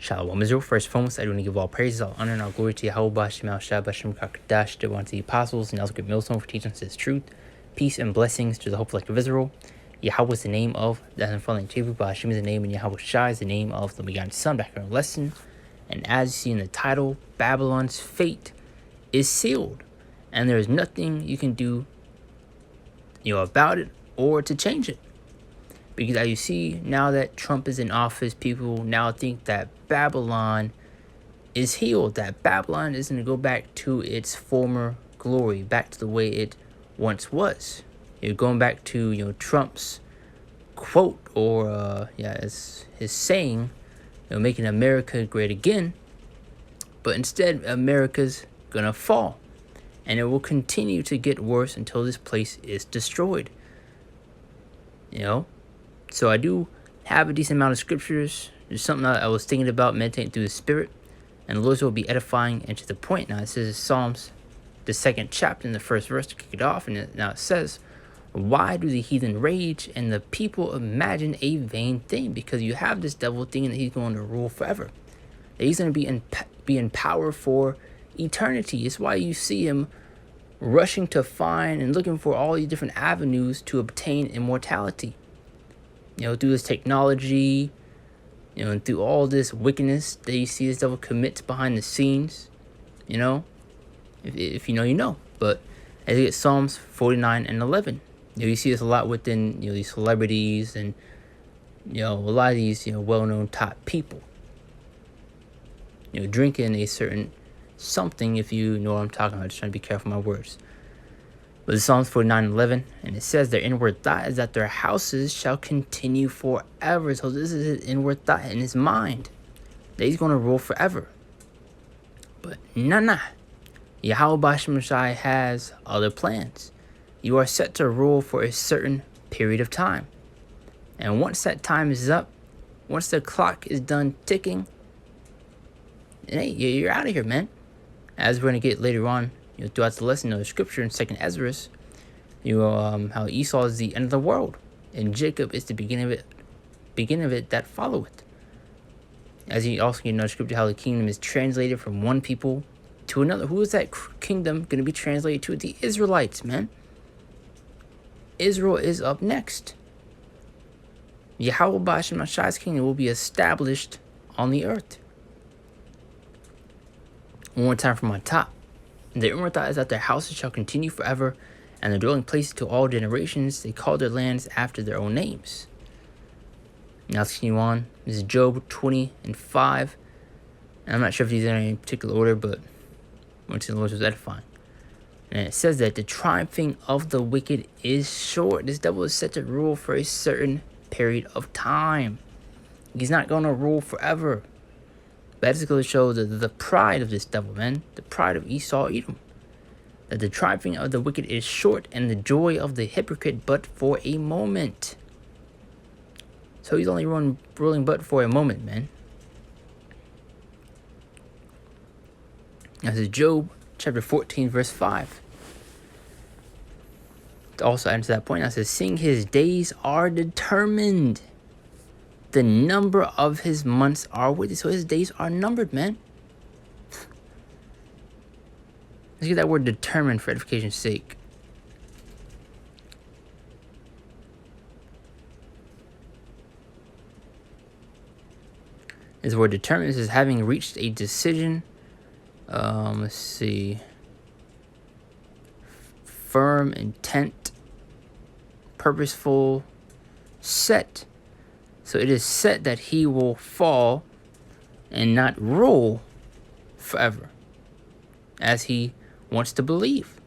Shalom Israel. First and foremost, I do want to give all praises, all honor, and all glory to Yahweh Bashem Al Shah Bashem Kakadash, to one of the apostles, and also good millstone for teaching us his truth. Peace and blessings to the whole collective of Israel. Yahweh is the name of the unfallen Tevu, Bashem is the name, and Yahweh Shah is the name of the begotten Son. Back in our lesson. And as you see in the title, Babylon's fate is sealed. And there is nothing you can do about it or to change it. Because as you see, now that Trump is in office, people now think that Babylon is healed, that Babylon is going to go back to its former glory, back to the way it once was. Going back to Trump's quote or his saying, making America great again. But instead, America's going to fall. And it will continue to get worse until this place is destroyed. So I do have a decent amount of scriptures. There's something I was thinking about meditating through the Spirit. And the Lord will be edifying and to the point. Now it says Psalms, the 2nd chapter, in the first verse to kick it off. And now it says, why do the heathen rage and the people imagine a vain thing? Because you have this devil thinking that he's going to rule forever. That he's going to be in power for eternity. It's why you see him rushing to find and looking for all these different avenues to obtain immortality. Through this technology, and through all this wickedness that you see this devil commits behind the scenes, if you know, you know. But as you get Psalms 49 and 11, you see this a lot within, these celebrities and, a lot of these, well-known top people, drinking a certain something, if you know what I'm talking about. Just trying to be careful with my words. But Psalms 49:11, and it says their inward thought is that their houses shall continue forever. So this is his inward thought in his mind, that he's going to rule forever. But nah. Yahweh Bashem Shai has other plans. You are set to rule for a certain period of time. And once that time is up, once the clock is done ticking, you're out of here, man. As we're going to get later on, throughout the lesson of the scripture in 2nd Ezra, how Esau is the end of the world, and Jacob is the beginning of it that followeth. As you also know, the scripture how the kingdom is translated from one people to another. Who is that kingdom going to be translated to? The Israelites, man. Israel is up next. Yahweh Bashem Shai's kingdom will be established on the earth. One more time from my top. The inward thought is that their houses shall continue forever, and their dwelling places to all generations. They call their lands after their own names. Now let's continue on. This is Job 20:5. And I'm not sure if these are in any particular order, but once the Lord was edifying. And it says that the triumphing of the wicked is short. This devil is set to rule for a certain period of time. He's not going to rule forever. That is going to show the pride of this devil, man. The pride of Esau, Edom. That the triumphing of the wicked is short, and the joy of the hypocrite but for a moment. So he's only ruling but for a moment, man. This is Job chapter 14, verse 5. To also add to that point, it says, seeing his days are determined, the number of his months are with it. So his days are numbered, man. Let's get that word determined for edification's sake. This word determined is having reached a decision. Let's see. Firm, intent, purposeful, set. So it is set that he will fall and not rule forever, as he wants to believe.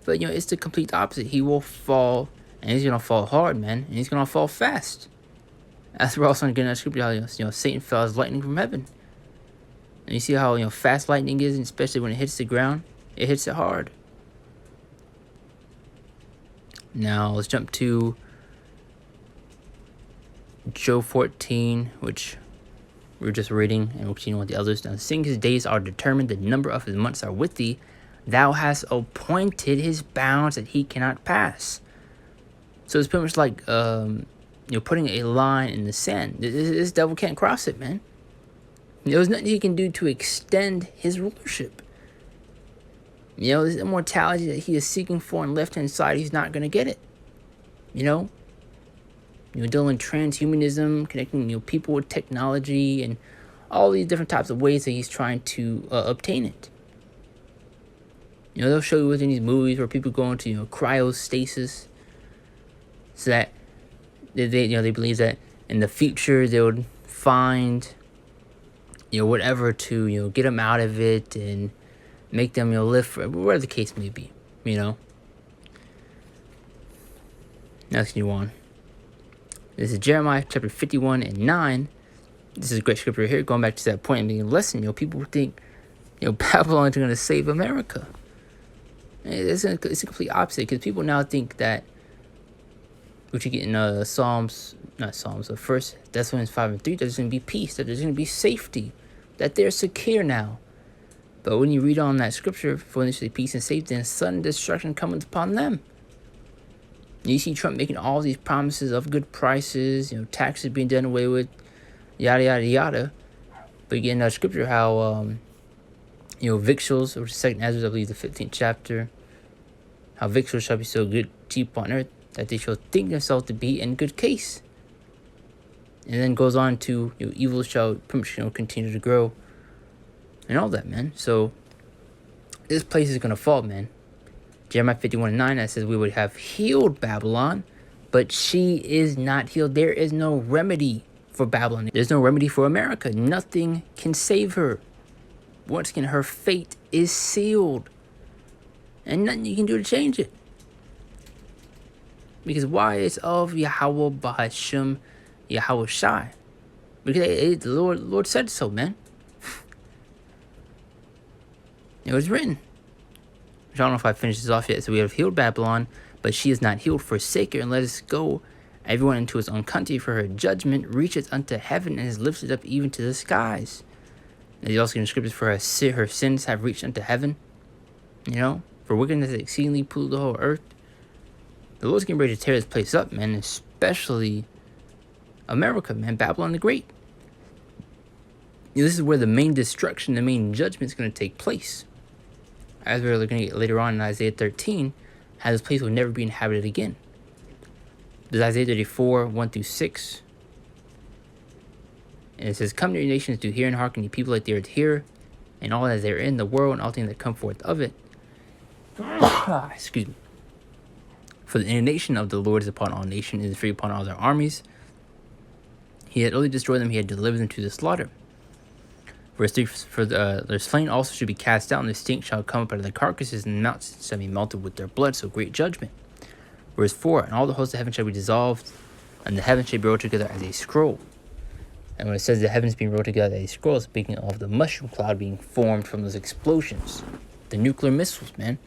But, it's the complete opposite. He will fall, and he's going to fall hard, man. And he's going to fall fast. As we're also going to get in that scripture, how, Satan fell as lightning from heaven. And you see how, fast lightning is, and especially when it hits the ground, it hits it hard. Now, let's jump to Job 14, which we're just reading, and we'll continue with the others. Now, seeing his days are determined, the number of his months are with thee. Thou hast appointed his bounds that he cannot pass. So it's pretty much like putting a line in the sand. This devil can't cross it, man. There's nothing he can do to extend his rulership. This immortality that he is seeking for on the left-hand side, he's not going to get it. Dealing with transhumanism, connecting, people with technology, and all these different types of ways that he's trying to obtain it. They'll show you within these movies where people go into, cryostasis, so that they believe that in the future they would find, whatever to, get them out of it and make them, live forever, whatever the case may be, Now let's continue on. This is Jeremiah chapter 51 and 9. This is a great scripture here, going back to that point and being a lesson. People think, Babylon is going to save America. It's a complete opposite, because people now think that, which you get in First Thessalonians 5 and 3, that there's going to be peace, that there's going to be safety, that they're secure now. But when you read on that scripture, for initially peace and safety, and sudden destruction cometh upon them. You see Trump making all these promises of good prices, taxes being done away with, yada, yada, yada. But again, in scripture, how, victuals, which is 2nd Ezra, I believe, the 15th chapter, how victuals shall be so good, cheap on earth, that they shall think themselves to be in good case. And then goes on to, evil shall continue to grow, and all that, man. So, this place is going to fall, man. Jeremiah 51:9, that says we would have healed Babylon, but she is not healed. There is no remedy for Babylon. There's no remedy for America. Nothing can save her. Once again, her fate is sealed. And nothing you can do to change it. Because why? It's of Yahweh Bahashem Yahweh Shai. Because the Lord said so, man. It was written. I don't know if I finished this off yet. So we have healed Babylon, but she is not healed. Forsake her and let us go, everyone into his own country, for her judgment reacheth unto heaven and is lifted up even to the skies. And he's also in the scriptures, for her sins have reached unto heaven. For wickedness that exceedingly polluted the whole earth. The Lord's getting ready to tear this place up, man, especially America, man, Babylon the Great. This is where the main destruction, the main judgment is going to take place. As we're looking at later on in Isaiah 13, how this place will never be inhabited again. There's Isaiah 34, 1-6. And it says, come to your nations, do hear and hearken, ye people like the earth hear, and all that is there in the world, and all things that come forth of it. Excuse me. For the indignation of the Lord is upon all nations, is free upon all their armies. He had utterly destroyed them, he had delivered them to the slaughter. Verse 3, for their slain also should be cast out, and the stink shall come up out of the carcasses, and the mountains shall be melted with their blood, so great judgment. Verse 4, and all the hosts of heaven shall be dissolved, and the heavens shall be rolled together as a scroll. And when it says the heavens being rolled together as a scroll, speaking of the mushroom cloud being formed from those explosions. The nuclear missiles, man.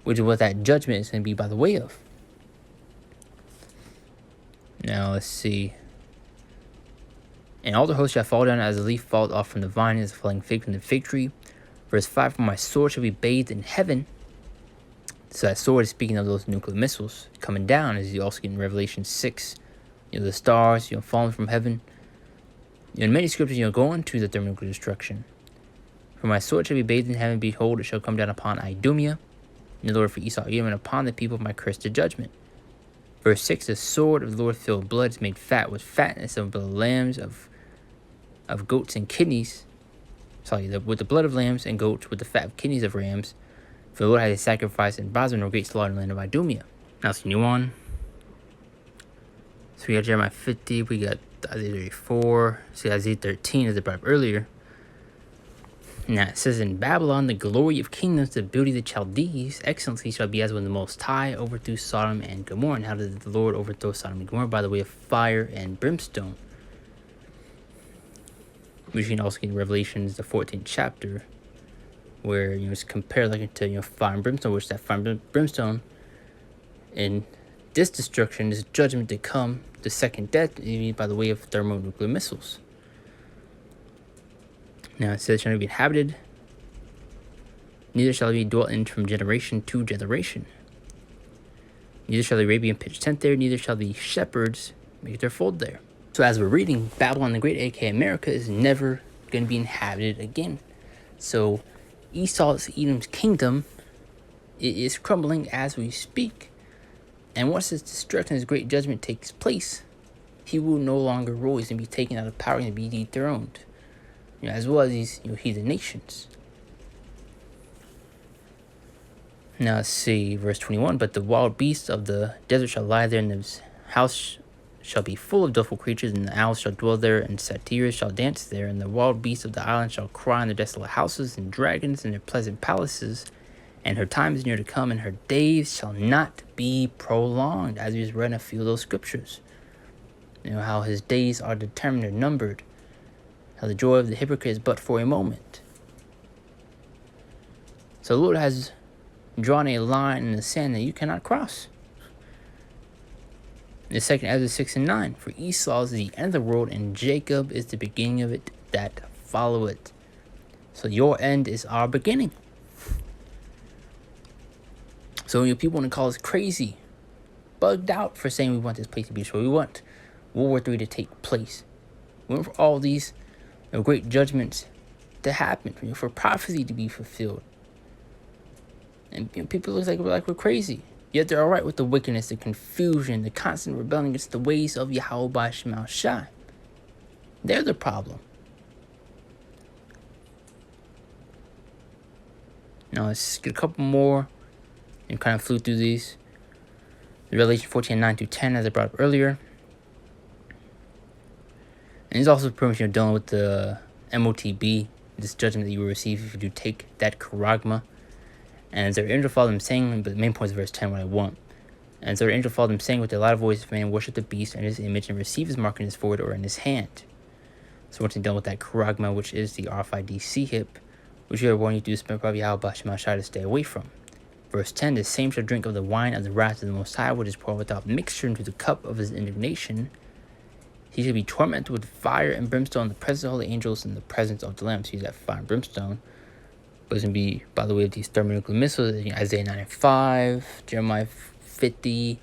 Which is what that judgment is going to be by the way of. Now, let's see. And all the hosts shall fall down as a leaf falleth off from the vine, as a falling fig from the fig tree. Verse 5, for my sword shall be bathed in heaven. So that sword is speaking of those nuclear missiles coming down, as you also get in Revelation 6. The stars, falling from heaven. In many scriptures, go into the thermonuclear destruction. For my sword shall be bathed in heaven, behold, it shall come down upon Idumea, and the Lord for Esau, even upon the people of my curse to judgment. Verse 6, the sword of the Lord filled blood is made fat with fatness of the lambs, of goats and kidneys. With the blood of lambs and goats, with the fat of kidneys of rams. For the Lord had a sacrifice in Basra, or great slaughter in the land of Idumea. Now let's continue on. So we got Jeremiah 50, we got Isaiah 34, see Isaiah 13 as I brought up earlier. Now it says, in Babylon, the glory of kingdoms, the beauty of the Chaldees, excellency shall be as when the Most High overthrew Sodom and Gomorrah. And how did the Lord overthrow Sodom and Gomorrah? By the way of fire and brimstone. Which you can also get in Revelations, the 14th chapter, where it's compared to fire and brimstone, which that fire and brimstone in this destruction, this judgment to come, the second death, by the way of thermonuclear missiles. Now it says, shall not be inhabited, neither shall it be dwelt in from generation to generation. Neither shall the Arabian pitch tent there, neither shall the shepherds make their fold there. So as we're reading, Babylon the Great, aka America, is never going to be inhabited again. So Esau's, Edom's kingdom, it is crumbling as we speak. And once his destruction, his great judgment takes place, he will no longer rule. He's going to be taken out of power and be dethroned. As well as these heathen nations. Now let's see, verse 21. But the wild beasts of the desert shall lie there, and the house shall be full of doleful creatures, and the owls shall dwell there, and satyrs shall dance there, and the wild beasts of the island shall cry in their desolate houses, and dragons in their pleasant palaces. And her time is near to come, and her days shall not be prolonged. As we just read in a few of those scriptures. How his days are determined or numbered. How the joy of the hypocrite is but for a moment. So the Lord has drawn a line in the sand that you cannot cross. The second Ezra 6 and 9. For Esau is the end of the world, and Jacob is the beginning of it that follow it. So your end is our beginning. So people want to call us crazy, bugged out for saying we want this place to be destroyed. We want World War III to take place. We want for all these great judgments to happen, for prophecy to be fulfilled. And people look like we're crazy. Yet they're all right with the wickedness, the confusion, the constant rebellion against the ways of Yahweh Shema Shai. They're the problem. Now let's get a couple more and kind of flew through these. Revelation 14, 9 through 10, as I brought up earlier. And it's also pretty much dealing with the MOTB, this judgment that you will receive if you do take that charagma. And their angel followed them saying, but the main point is verse 10, what I want. And so their angel followed them saying with a loud voice, if man worship the beast and his image and receive his mark in his forehead or in his hand. So once you're done with that charagma, which is the RFID hip, which you are warning you to do spend probably Yahweh Shema Shai to stay away from. Verse 10, the same shall drink of the wine of the wrath of the Most High, which is poured without mixture into the cup of his indignation. He shall be tormented with fire and brimstone in the presence of holy angels in the presence of the Lamb. So use that fire and brimstone. But it's going to be, by the way, these thermonuclear missiles, Isaiah 9 and 5, Jeremiah 50,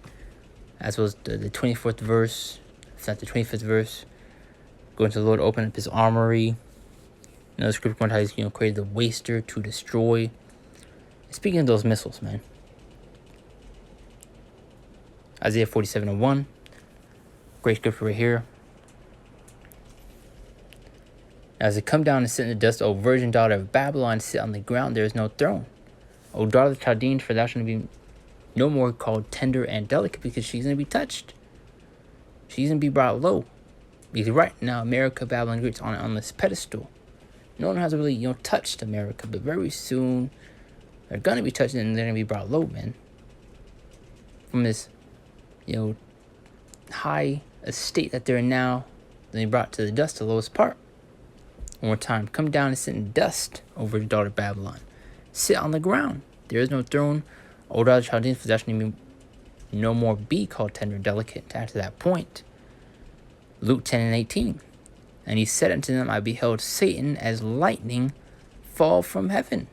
as well as the 24th verse, if not the 25th verse. Going to the Lord, open up his armory. Another scripture on how he's created the waster to destroy. Speaking of those missiles, man. Isaiah 47 and 1. Great scripture right here. As it come down and sit in the dust, O virgin daughter of Babylon, sit on the ground, there is no throne. O daughter of the Chaldeans, for thou shalt be no more called tender and delicate, because she's going to be touched. She's going to be brought low. Because right now, America, Babylon, Great's on this pedestal. No one has really, touched America, but very soon, they're going to be touched and they're going to be brought low, man. From this, high estate that they're in now, then they brought to the dust, the lowest part. One more time. Come down and sit in dust over the daughter of Babylon. Sit on the ground. There is no throne. O daughter of Chaldeans, for thou shalt no more be called tender and delicate. After that point, Luke 10 and 18. And he said unto them, I beheld Satan as lightning fall from heaven.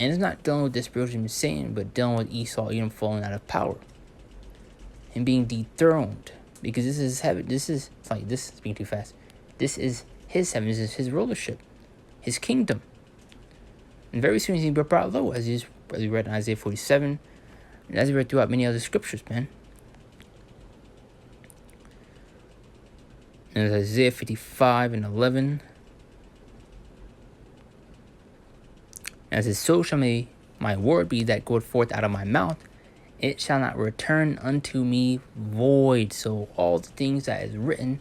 And it's not dealing with the spiritual Satan, but dealing with Esau, Edom falling out of power. And being dethroned. Because this is heaven. This is being too fast. This is his heaven. This is his rulership. His kingdom. And very soon he's going to be brought low, as we read in Isaiah 47. And as we read throughout many other scriptures, man. And Isaiah 55 and 11. As it so shall my word be that goeth forth out of my mouth, it shall not return unto me void. So all the things that is written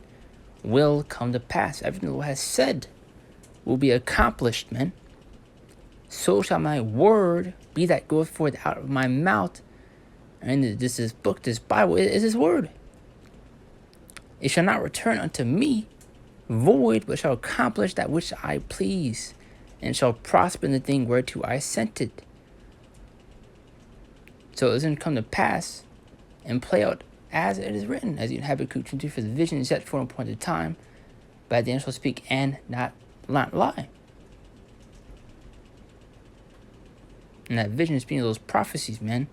will come to pass. Everything the Lord has said will be accomplished, man. So shall my word be that goeth forth out of my mouth. And this book, this Bible, is his word. It shall not return unto me void, but shall accomplish that which I please, and shall prosper in the thing whereto I sent it. So it doesn't come to pass and play out as it is written, as in Habakkuk 2, for the vision is set for an appointed time, but at the end shall speak and not lie. And that vision is being those prophecies, man.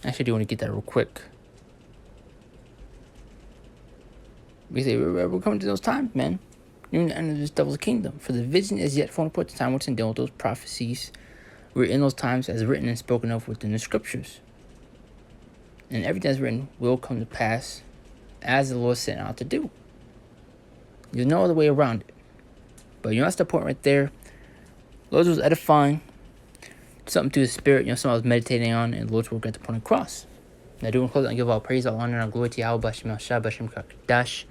Actually, I do want to get that real quick. We say we're coming to those times, man. You're in the end of this devil's kingdom. For the vision is yet for an important time, what's in dealing with those prophecies. We're in those times as written and spoken of within the scriptures. And everything that's written will come to pass as the Lord sent out to do. There's no other way around it. But that's the point right there. Lord was edifying. Something to the spirit, something I was meditating on, and the Lord's will get the point across. Now, doing close, I give all praise, all honor, and all glory to Yahweh, Bashem, Shah, Bashem, Kakadash,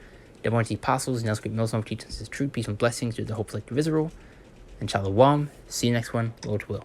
the one of the apostles, and else great millstone for teaching us his truth, peace, and blessings to the whole collective Israel. And Shalom. See you next one, Lord's will.